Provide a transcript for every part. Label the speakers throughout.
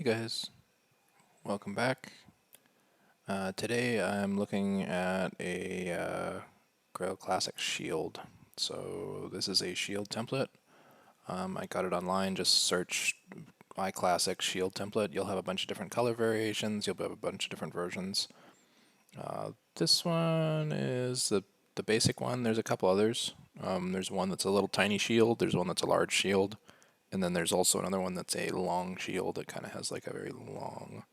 Speaker 1: Hey guys, welcome back. Today I'm looking at a Grail Classic shield. So this is a shield template. I got it online, just search iClassic shield template. You'll have a bunch of different color variations, you'll have a bunch of different versions. This one is the basic one. There's a couple others. There's one that's a little tiny shield, there's one that's a large shield, and then there's also another one that's a long shield that kind of has like a very long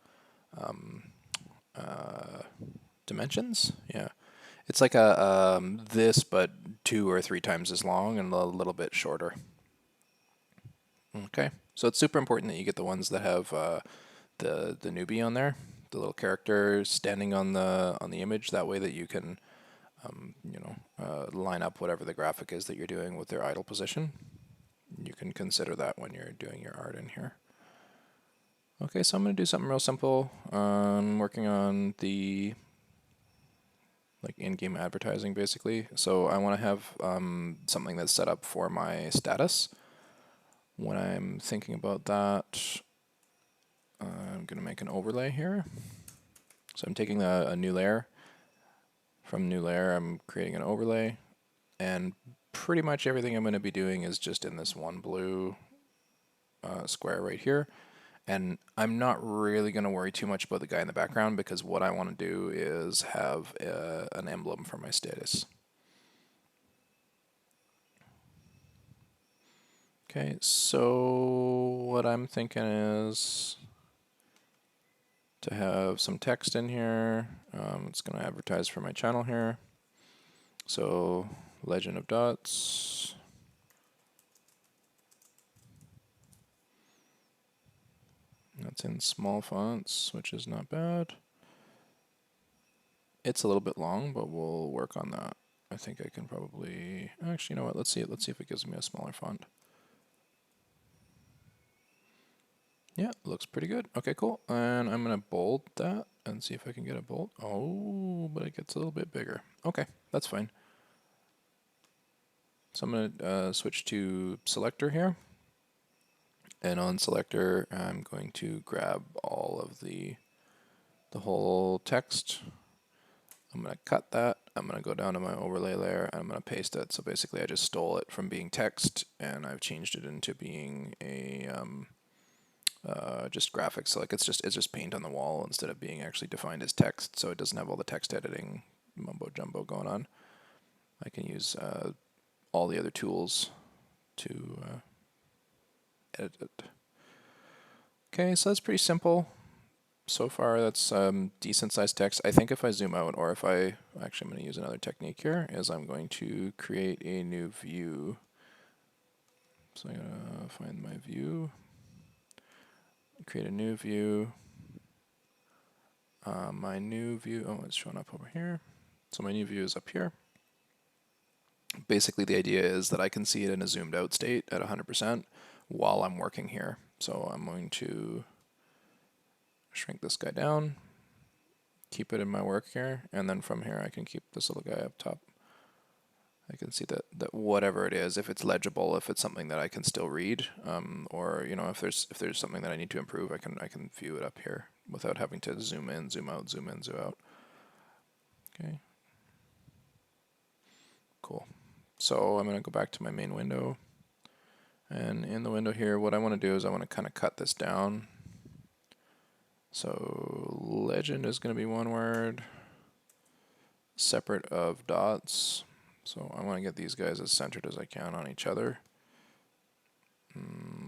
Speaker 1: uh, dimensions. Yeah, it's like a this, but 2 or 3 times as long and a little bit shorter. Okay, so it's super important that you get the ones that have the newbie on there, the little character standing on the image. That way that you can line up whatever the graphic is that you're doing with their idle position. You can consider that when you're doing your art in here. Okay, so I'm going to do something real simple. I'm working on the in-game advertising basically. So I want to have something that's set up for my status. When I'm thinking about that, I'm going to make an overlay here. So I'm taking a new layer. From new layer, I'm creating an overlay, and pretty much everything I'm going to be doing is just in this one blue square right here. And I'm not really going to worry too much about the guy in the background because what I want to do is have an emblem for my status. Okay, so what I'm thinking is to have some text in here. It's going to advertise for my channel here. So, Legend of Dots. That's in small fonts, which is not bad. It's a little bit long, but we'll work on that. I think I can probably, actually, you know what, let's see it. Let's see if it gives me a smaller font. Yeah, looks pretty good. Okay, cool. And I'm going to bold that and see if I can get a bold. Oh, but it gets a little bit bigger. Okay, that's fine. So I'm going to switch to selector here. And on selector, I'm going to grab all of the whole text. I'm going to cut that. I'm going to go down to my overlay layer and I'm going to paste it. So basically I just stole it from being text and I've changed it into being a just graphics. So like it's just paint on the wall instead of being actually defined as text. So it doesn't have all the text editing mumbo jumbo going on. I can use all the other tools to edit it. Okay, so that's pretty simple. So far, that's decent sized text. I think if I zoom out, or if I, actually I'm going to use another technique here, is I'm going to create a new view. So I'm going to find my view, create a new view. My new view, oh, it's showing up over here. So my new view is up here. Basically, the idea is that I can see it in a zoomed out state at 100% while I'm working here. So I'm going to shrink this guy down, keep it in my work here, and then from here I can keep this little guy up top. I can see that whatever it is, if it's legible, if it's something that I can still read, or if there's something that I need to improve, I can view it up here without having to zoom in, zoom out, zoom in, zoom out. Okay. Cool. So I'm going to go back to my main window. And in the window here, what I want to do is I want to kind of cut this down. So legend is going to be one word, separate of dots. So I want to get these guys as centered as I can on each other.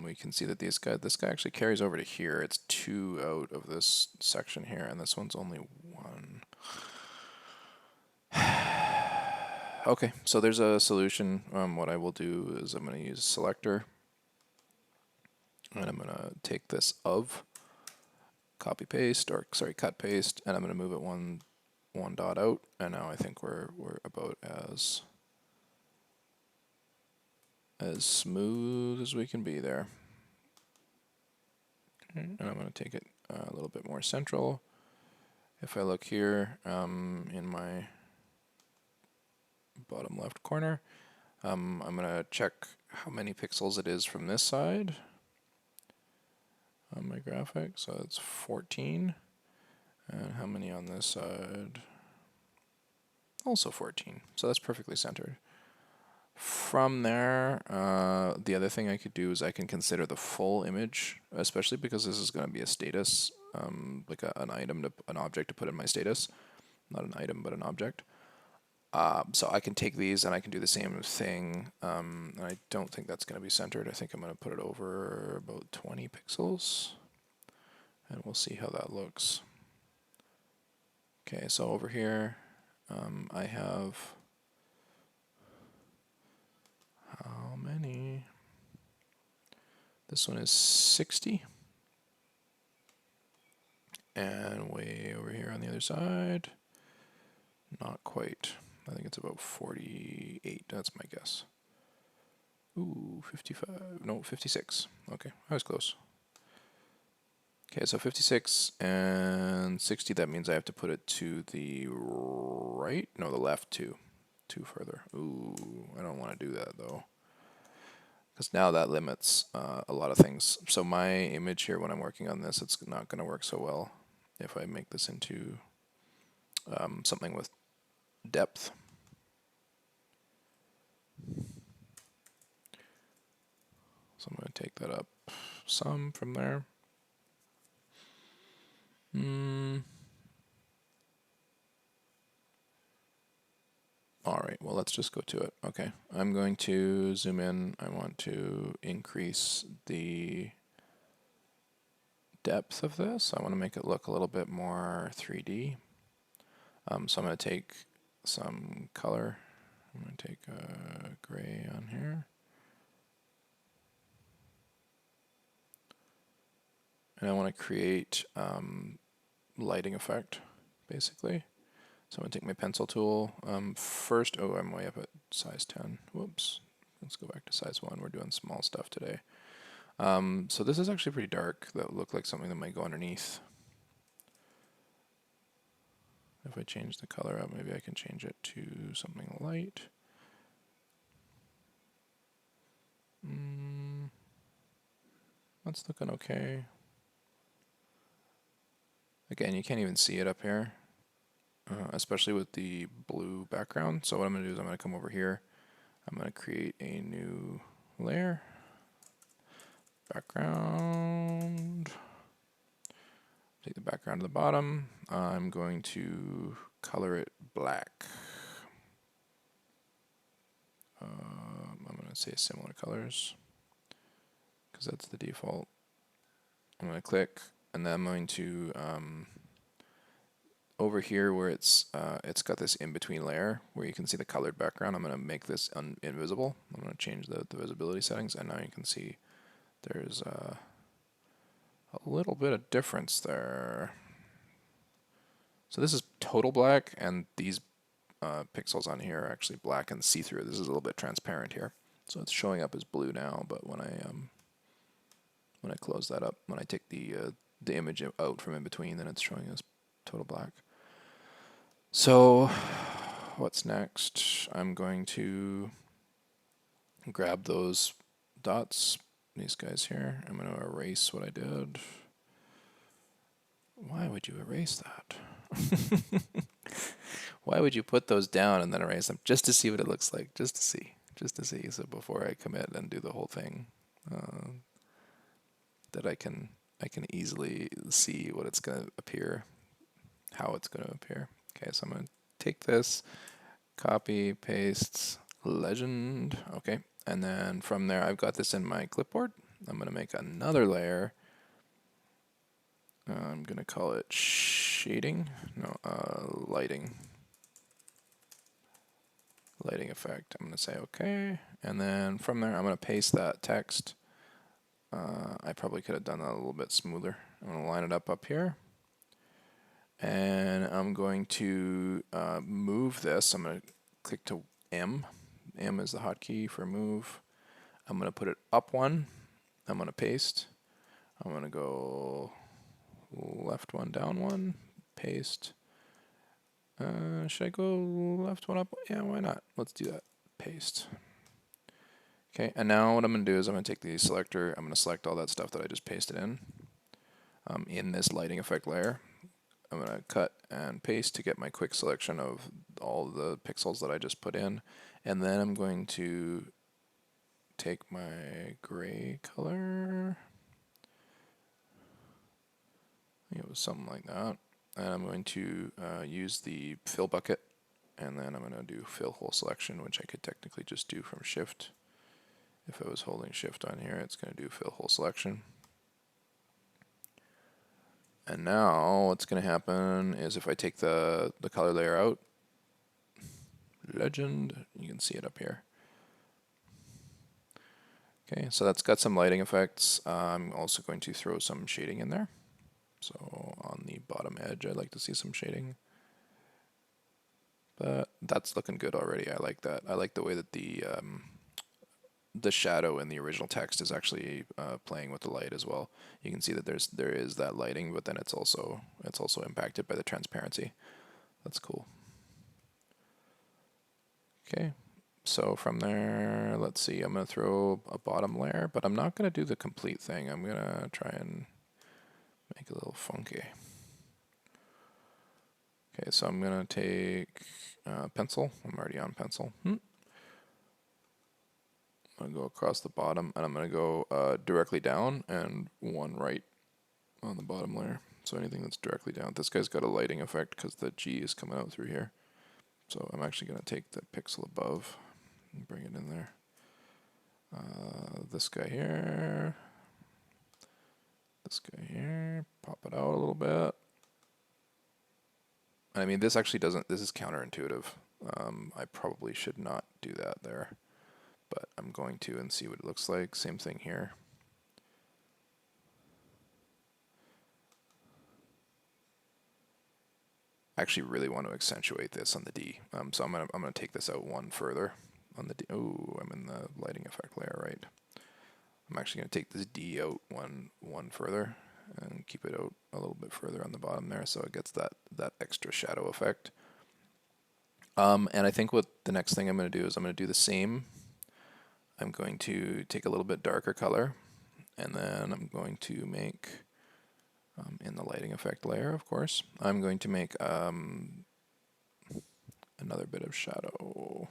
Speaker 1: We can see that this guy actually carries over to here. It's 2 out of this section here, and this one's only 1. Okay, so there's a solution. What I will do is I'm going to use selector, and I'm going to take this of, copy paste, or sorry, cut paste, and I'm going to move it one dot out, and now I think we're about as smooth as we can be there. Okay, and I'm going to take it a little bit more central. If I look here in my bottom left corner, I'm going to check how many pixels it is from this side. on my graphic. So it's 14. And how many on this side? Also 14. So that's perfectly centered. From there, the other thing I could do is I can consider the full image, especially because this is going to be a status, like an item, an object to put in my status. Not an item, but an object. So I can take these and I can do the same thing. And I don't think that's going to be centered. I think I'm going to put it over about 20 pixels. And we'll see how that looks. Okay, so over here, I have how many? This one is 60. And way over here on the other side, not quite. I think it's about 48. That's my guess. Ooh, 55. No, 56. Okay, I was close. Okay, so 56 and 60, that means I have to put it to the right? No, the left two further. Ooh, I don't want to do that though. Because now that limits a lot of things. So my image here, when I'm working on this, it's not going to work so well if I make this into something with depth. So I'm going to take that up some from there. All right, well, let's just go to it. Okay, I'm going to zoom in. I want to increase the depth of this. I want to make it look a little bit more 3D. So I'm going to take some color. I'm going to take a gray on here. And I want to create lighting effect, basically. So I'm going to take my pencil tool. First, oh, I'm way up at size 10. Whoops. Let's go back to size 1. We're doing small stuff today. So this is actually pretty dark. That would look like something that might go underneath. If I change the color up, maybe I can change it to something light. That's looking okay. Again, you can't even see it up here, especially with the blue background. So what I'm going to do is I'm going to come over here. I'm going to create a new layer. Background. Take the background to the bottom. I'm going to color it black. I'm going to say similar colors because that's the default. I'm going to click, and then I'm going to over here where it's got this in-between layer where you can see the colored background. I'm going to make this invisible. I'm going to change the visibility settings, and now you can see there's a little bit of difference there. So this is total black, and these pixels on here are actually black and see-through. This is a little bit transparent here, so it's showing up as blue now. But when I close that up, when I take the image out from in between, then it's showing as total black. So what's next? I'm going to grab those dots, these guys here. I'm going to erase what I did. Why would you erase that? Why would you put those down and then erase them? Just to see what it looks like. Just to see. So before I commit and do the whole thing, that I can easily see what it's going to appear, how it's going to appear. Okay, so I'm going to take this, copy, paste, legend. Okay, and then from there, I've got this in my clipboard. I'm going to make another layer. I'm going to call it shading. No, lighting. Lighting effect. I'm going to say okay. And then from there, I'm going to paste that text. I probably could have done that a little bit smoother. I'm going to line it up here. And I'm going to move this. I'm going to click to M. M is the hotkey for move. I'm going to put it up one. I'm going to paste. I'm going to go left one, down one, paste. Should I go left one, up? Yeah, why not? Let's do that. Paste. Okay, and now what I'm going to do is I'm going to take the selector. I'm going to select all that stuff that I just pasted in. in this lighting effect layer. I'm going to cut and paste to get my quick selection of all the pixels that I just put in. And then I'm going to take my gray color. I think it was something like that. And I'm going to use the fill bucket. And then I'm going to do fill hole selection, which I could technically just do from shift. If I was holding shift on here, it's going to do fill hole selection. And now what's going to happen is if I take the color layer out, legend, you can see it up here. Okay, so that's got some lighting effects. I'm also going to throw some shading in there. So on the bottom edge, I'd like to see some shading. But that's looking good already. I like that. I like the way that the shadow in the original text is actually playing with the light as well. You can see that there is that lighting, but then it's also impacted by the transparency. That's cool. Okay, so from there, let's see. I'm gonna throw a bottom layer, but I'm not gonna do the complete thing. I'm gonna try and make it a little funky. Okay, so I'm gonna take pencil. I'm already on pencil. I'm gonna go across the bottom, and I'm gonna go directly down and one right on the bottom layer. So anything that's directly down. This guy's got a lighting effect because the G is coming out through here. So I'm actually gonna take the pixel above and bring it in there. This guy here. This guy here. Pop it out a little bit. I mean, this actually doesn't, this is counterintuitive. I probably should not do that there, but I'm going to and see what it looks like. Same thing here. I actually really want to accentuate this on the D, so I'm gonna take this out one further on the D. Oh, I'm in the lighting effect layer, right? I'm actually gonna take this D out one further and keep it out a little bit further on the bottom there, so it gets that extra shadow effect. And I think what the next thing I'm going to do is I'm going to do the same. I'm going to take a little bit darker color, and then I'm going to make, in the lighting effect layer, of course, I'm going to make another bit of shadow.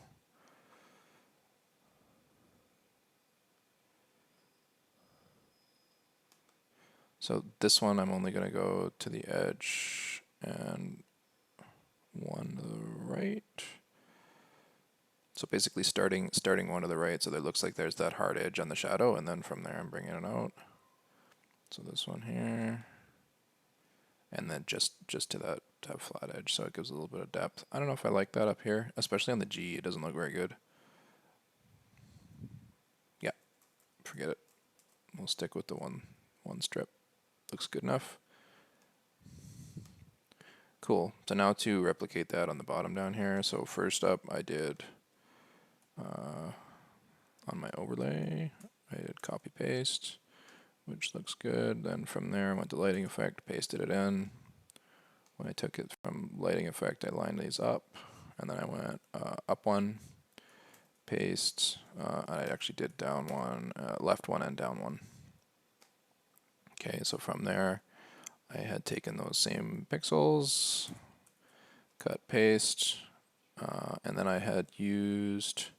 Speaker 1: So this one I'm only going to go to the edge and one to the right. So basically starting one to the right, so that it looks like there's that hard edge on the shadow, and then from there I'm bringing it out. So this one here, and then just to that flat edge, so it gives a little bit of depth. I don't know if I like that up here, especially on the G. It doesn't look very good. Yeah, forget it. We'll stick with the one strip. Looks good enough. Cool. So now to replicate that on the bottom down here. So first up, I did on my overlay, I did copy paste, which looks good. Then from there, I went to lighting effect, pasted it in. When I took it from lighting effect, I lined these up, and then I went up one, paste. I actually did down one, left one, and down one. Okay, so from there, I had taken those same pixels, cut, paste, and then I had used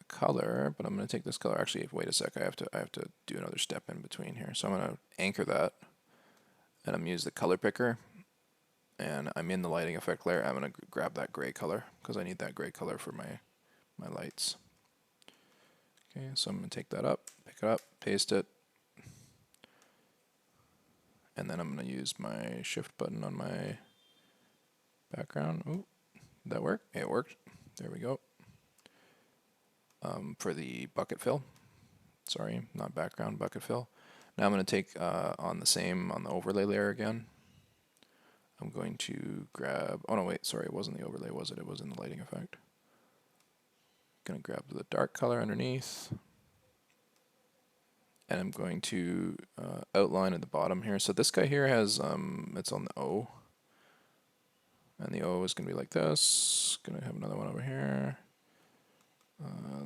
Speaker 1: color, but I'm going to take this color. Actually, wait a sec. I have to do another step in between here. So I'm going to anchor that, and I'm going to use the color picker, and I'm in the lighting effect layer. I'm going to grab that gray color because I need that gray color for my lights. Okay, so I'm going to take that up, pick it up, paste it, and then I'm going to use my shift button on my background. Ooh, did that work? Yeah, it worked. There we go. For the bucket fill. Sorry, not background, bucket fill. Now I'm going to take on the overlay layer again. I'm going to grab, oh no wait, sorry, it wasn't the overlay, was it? It was in the lighting effect. Going to grab the dark color underneath. And I'm going to outline at the bottom here. So this guy here has, it's on the O. And the O is going to be like this. Going to have another one over here.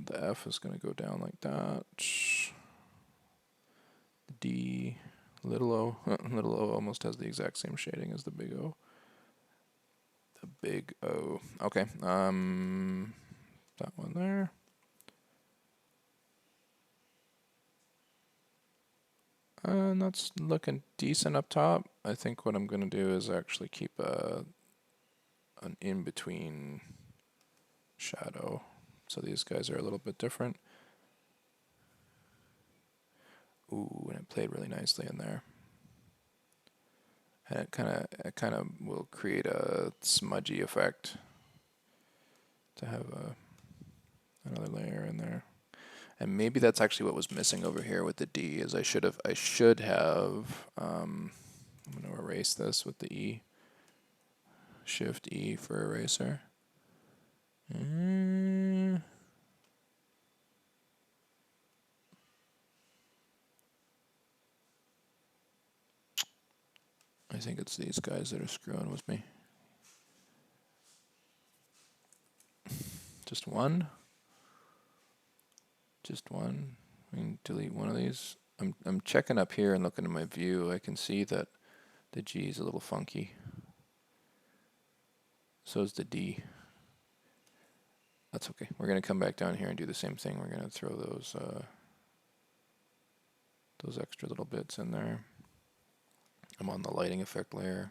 Speaker 1: The F is going to go down like that. The D Little O. Little O almost has the exact same shading as the big O. The big O. Okay. That one there. And that's looking decent up top. I think what I'm going to do is actually keep an in-between shadow. So these guys are a little bit different. Ooh, and it played really nicely in there. And it kind of will create a smudgy effect to have another layer in there. And maybe that's actually what was missing over here with the D. Is I should have I'm going to erase this with the E. Shift E for eraser. I think it's these guys that are screwing with me. Just one. Just one. I can delete one of these. I'm checking up here and looking at my view. I can see that the G is a little funky. So is the D. That's okay. We're going to come back down here and do the same thing. We're going to throw those extra little bits in there. I'm on the lighting effect layer.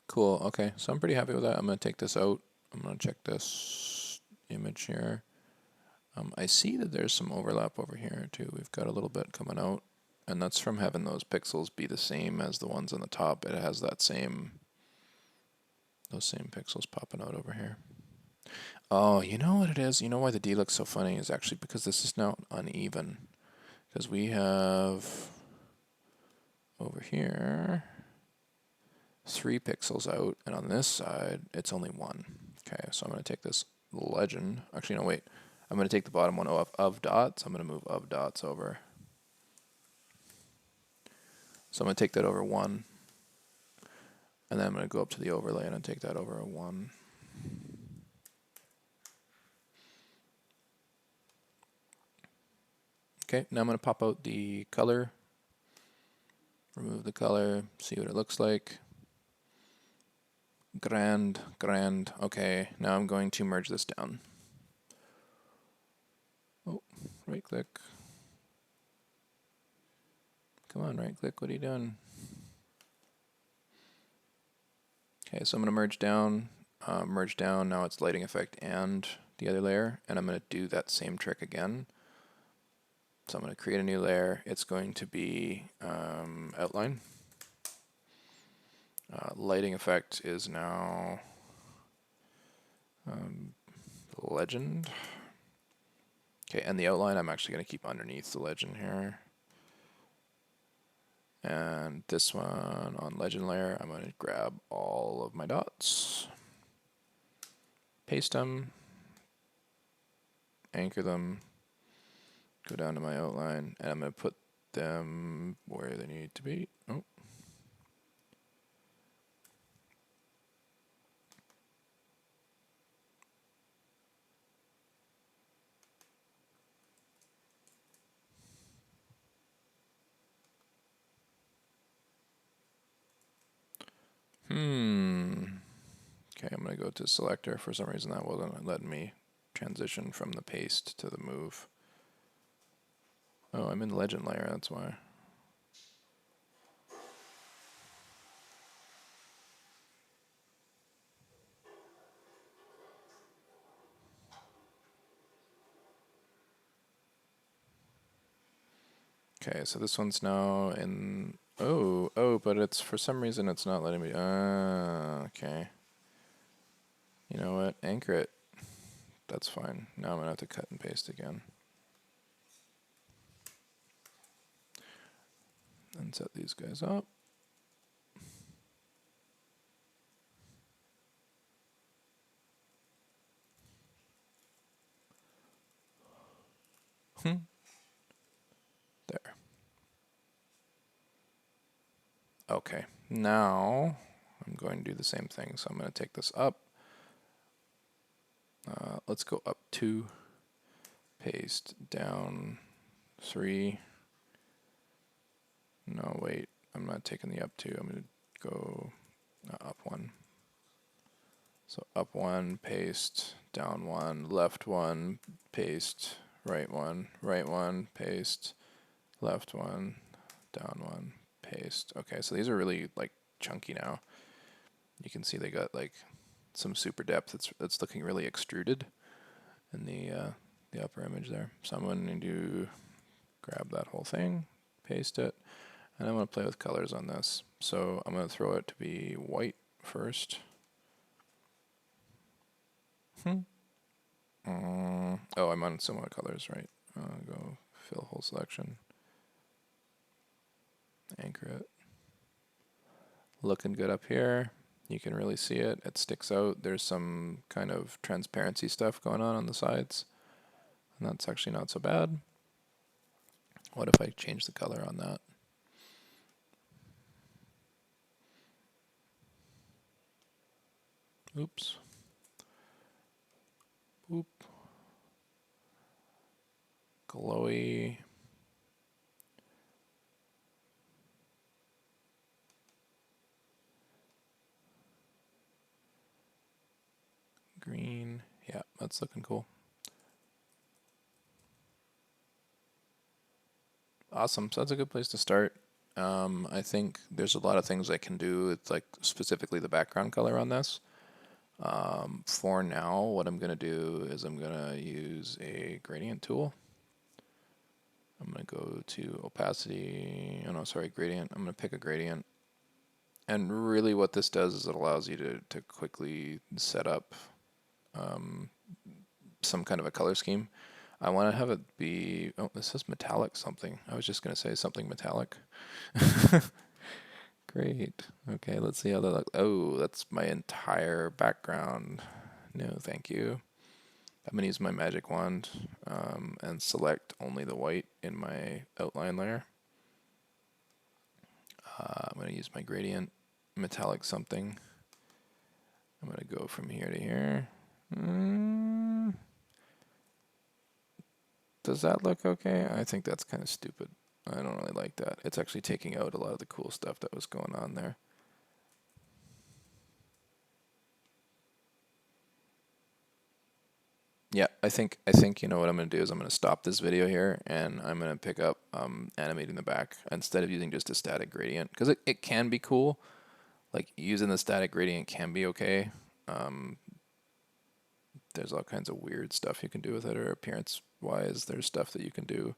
Speaker 1: Cool. Okay. So I'm pretty happy with that. I'm going to take this out. I'm going to check this image here. I see that there's some overlap over here too. We've got a little bit coming out, and that's from having those pixels be the same as the ones on the top. It has those same pixels popping out over here. Oh, you know what it is? You know why the D looks so funny is actually because this is now uneven. Because we have over here 3 pixels out, and on this side it's only 1. Okay, so I'm going to take this legend. Actually, no, wait. I'm going to take the bottom one of dots. I'm going to move of dots over. So I'm going to take that over 1. And then I'm going to go up to the overlay and take that over a 1. Okay, now I'm going to pop out the color. Remove the color, see what it looks like. Grand. Okay, now I'm going to merge this down. Oh, right click. Come on, right click, what are you doing? Okay, so I'm going to merge down, now it's lighting effect and the other layer, and I'm going to do that same trick again. So I'm going to create a new layer. It's going to be outline. Lighting effect is now legend. Okay, and the outline I'm actually going to keep underneath the legend here. And this one on legend layer, I'm going to grab all of my dots, paste them, anchor them, go down to my outline, and I'm going to put them where they need to be. Oh. Okay, I'm going to go to selector. For some reason that wasn't letting me transition from the paste to the move. Oh, I'm in legend layer, that's why. Okay, so this one's now in... Oh, but it's for some reason it's not letting me... okay. You know what? Anchor it. That's fine. Now I'm going to have to cut and paste again. And set these guys up. There. Okay, now I'm going to do the same thing. So I'm going to take this up. Let's go up 2, paste down 3. No, wait, I'm not taking the up 2. I'm going to go up 1. So up 1, paste, down 1, left 1, paste, right 1, right 1, paste, left 1, down 1, paste. Okay, so these are really like chunky now. You can see they got like some super depth. It's looking really extruded in the upper image there. So I'm going to grab that whole thing, paste it, and I'm going to play with colors on this. So I'm going to throw it to be white first. Oh, I'm on similar colors, right? Go fill whole selection. Anchor it. Looking good up here. You can really see it. It sticks out. There's some kind of transparency stuff going on the sides. And that's actually not so bad. What if I change the color on that? Oops. Oop. Glowy. Green. Yeah, that's looking cool. Awesome. So that's a good place to start. I think there's a lot of things I can do with like specifically the background color on this. For now, what I'm going to do is I'm going to use a gradient tool. I'm going to go to opacity. Oh no, sorry, gradient. I'm going to pick a gradient. And really what this does is it allows you to quickly set up some kind of a color scheme. I want to have it be, oh, this is metallic something. I was just going to say something metallic. Great. Okay, let's see how that looks. Oh, that's my entire background. No, thank you. I'm going to use my magic wand and select only the white in my outline layer. I'm going to use my gradient, metallic something. I'm going to go from here to here. Does that look okay? I think that's kind of stupid. I don't really like that. It's actually taking out a lot of the cool stuff that was going on there. Yeah, I think you know what I'm going to do is I'm going to stop this video here and I'm going to pick up animating the back instead of using just a static gradient because it can be cool. Like using the static gradient can be okay. There's all kinds of weird stuff you can do with it, or appearance wise there's stuff that you can do.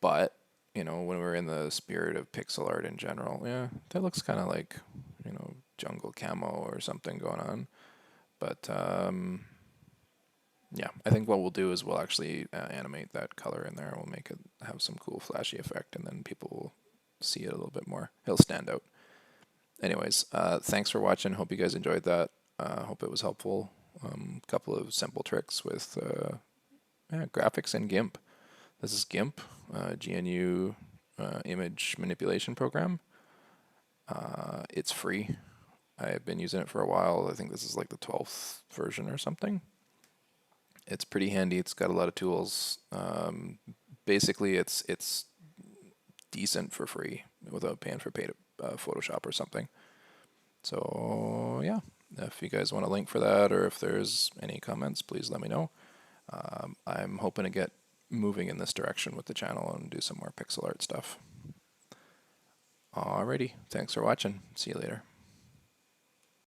Speaker 1: But you know, when we're in the spirit of pixel art in general, yeah, that looks kind of like, you know, jungle camo or something going on. But yeah, I think what we'll do is we'll actually animate that color in there. We'll make it have some cool flashy effect, and then people will see it a little bit more. It'll stand out. Anyways, thanks for watching. Hope you guys enjoyed that. Hope it was helpful. A couple of simple tricks with graphics in GIMP. This is GIMP, GNU image manipulation program. It's free. I've been using it for a while. I think this is like the 12th version or something. It's pretty handy. It's got a lot of tools. Basically, it's decent for free without paying for paid Photoshop or something. So yeah, if you guys want a link for that, or if there's any comments, please let me know. I'm hoping to get moving in this direction with the channel and do some more pixel art stuff. Alrighty, thanks for watching. See you later.